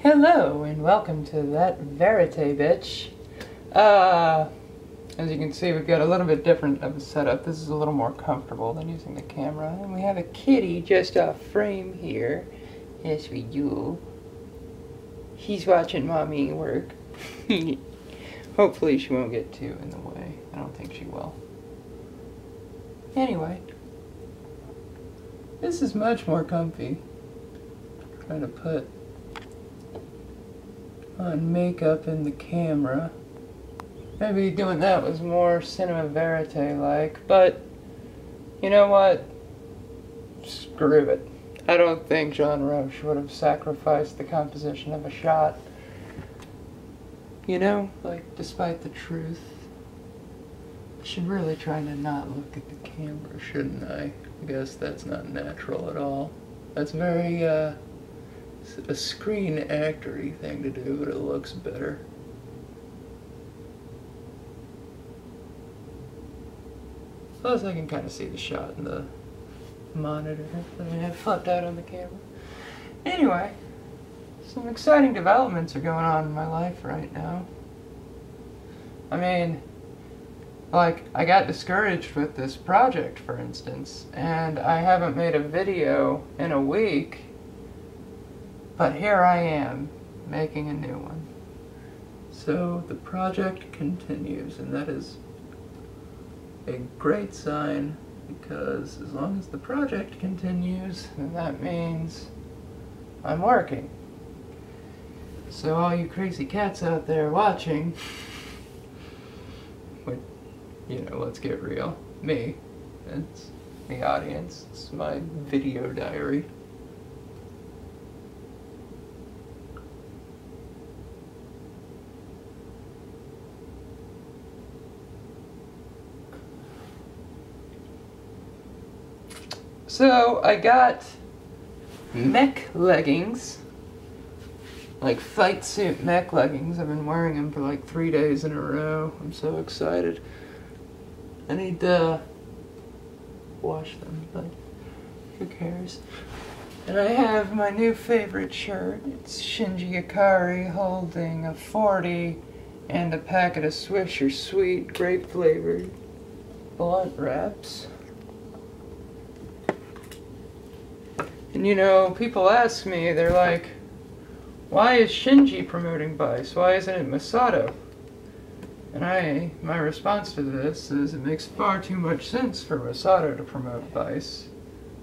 Hello and welcome to that Vérité, bitch. As you can see, we've got a little bit different of a setup. This is a little more comfortable than using the camera. And we have a kitty just off frame here. Yes, we do. She's watching mommy work. Hopefully she won't get too in the way. I don't think she will. Anyway, this is much more comfy. Trying to put on makeup in the camera. Maybe doing that was more cinema verite like, but you know what? Screw it. I don't think Jean Roche would have sacrificed the composition of a shot. You know, like, despite the truth. I should really try to not look at the camera, shouldn't I? I guess that's not natural at all. That's very, a screen actor-y thing to do, but it looks better. Plus I can kind of see the shot in the monitor that I have flipped out on the camera. Anyway, some exciting developments are going on in my life right now. I mean, like, I got discouraged with this project, for instance, and I haven't made a video in a week. But here I am, making a new one. So the project continues, and that is a great sign, because as long as the project continues, then that means I'm working. So all you crazy cats out there watching, you know, let's get real. Me. It's the audience. It's my video diary. So, I got mech leggings, like fight suit mech leggings. I've been wearing them for like 3 days in a row. I'm so excited. I need to wash them, but who cares? And I have my new favorite shirt. It's Shinji Ikari holding a 40 and a packet of Swisher Sweet grape flavored blunt wraps. And you know, people ask me, they're like, why is Shinji promoting Vice? Why isn't it Masato? And my response to this is, it makes far too much sense for Masato to promote Vice.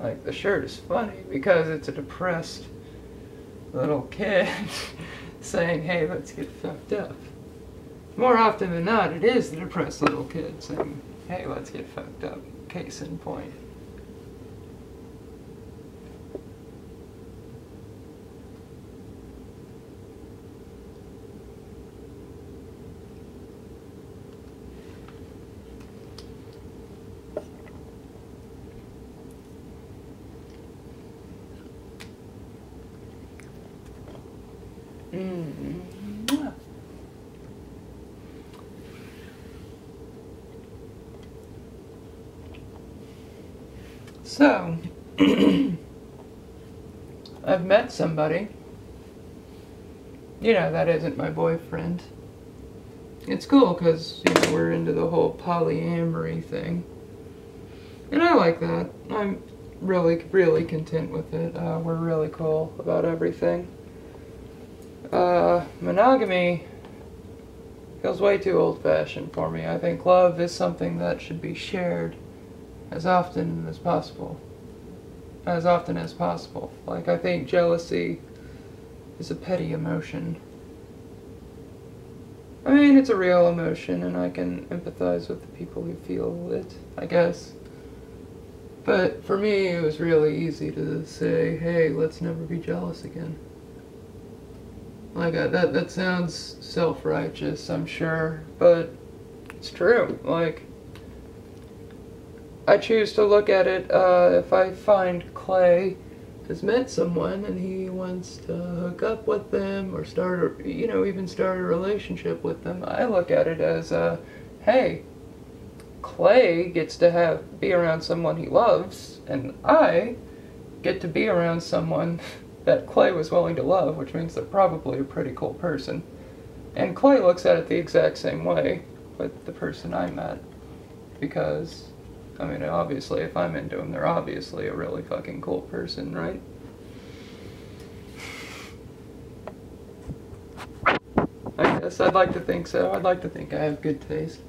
Like, the shirt is funny because it's a depressed little kid saying, hey, let's get fucked up. More often than not, it is the depressed little kid saying, hey, let's get fucked up. Case in point. So, I've met somebody. You know, that isn't my boyfriend. It's cool because, you know, we're into the whole polyamory thing. And I like that. I'm really, really content with it. We're really cool about everything. Monogamy feels way too old-fashioned for me. I think love is something that should be shared as often as possible. As often as possible. Like, I think jealousy is a petty emotion. I mean, it's a real emotion, and I can empathize with the people who feel it, I guess. But for me, it was really easy to say, hey, let's never be jealous again. Like, that sounds self-righteous, I'm sure, but it's true. Like, I choose to look at it, if I find Clay has met someone and he wants to hook up with them or start, you know, even start a relationship with them, I look at it as, hey, Clay gets to be around someone he loves, and I get to be around someone that Clay was willing to love, which means they're probably a pretty cool person. And Clay looks at it the exact same way with the person I met. Because, I mean, obviously, if I'm into them, they're obviously a really fucking cool person, right? I guess I'd like to think so. I'd like to think I have good taste.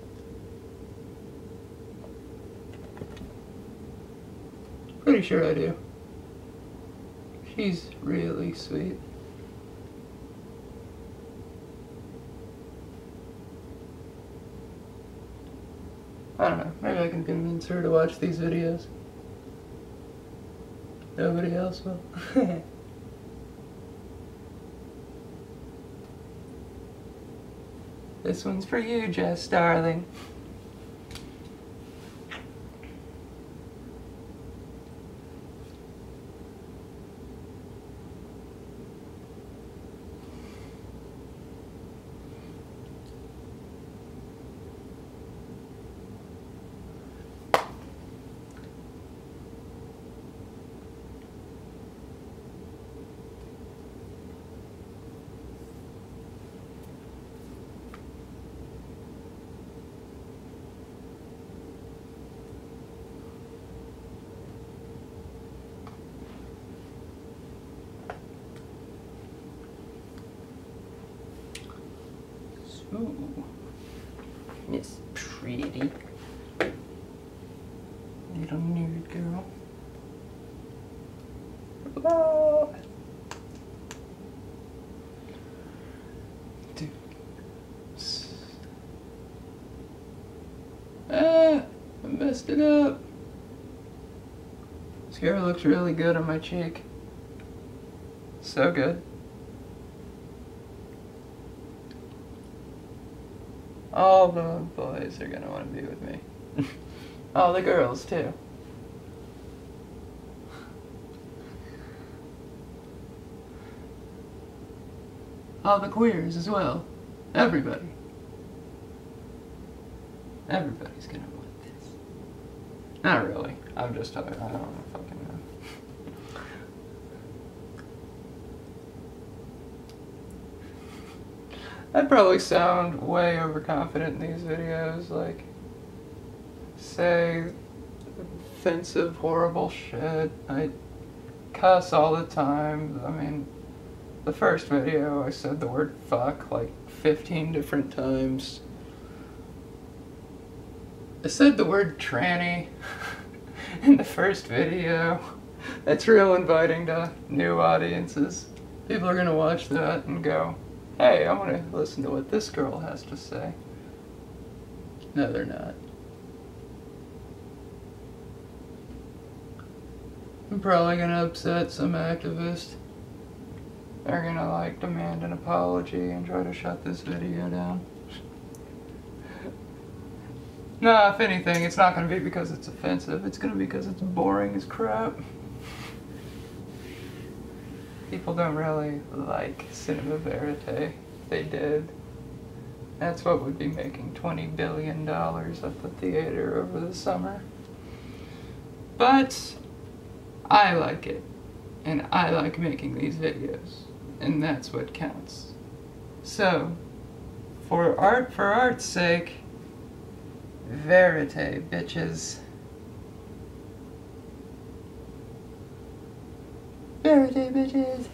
Pretty sure I do. She's really sweet. I don't know, maybe I can convince her to watch these videos. Nobody else will. This one's for you, Jess, darling. Ooh, Miss Pretty. Little nerd girl. Hello. Dude. I messed it up. Mascara looks really good on my cheek. So good. All the boys are gonna want to be with me. All the girls, too. All the queers as well. Everybody. Everybody's gonna want this. Not really. I'm just talking. I don't fucking know. I probably sound way overconfident in these videos, like, say offensive, horrible shit. I cuss all the time. I mean, the first video I said the word fuck like 15 different times. I said the word tranny in the first video. That's real inviting to new audiences. People are gonna watch that and go, hey, I want to listen to what this girl has to say. No, they're not. I'm probably gonna upset some activist. They're gonna like demand an apology and try to shut this video down. No, if anything, it's not gonna be because it's offensive. It's gonna be because it's boring as crap. People don't really like cinema verite. They did. That's what would be making $20 billion at the theater over the summer. But I like it. And I like making these videos. And that's what counts. So, for art's sake, Vérité, bitches. Vérité, bitches.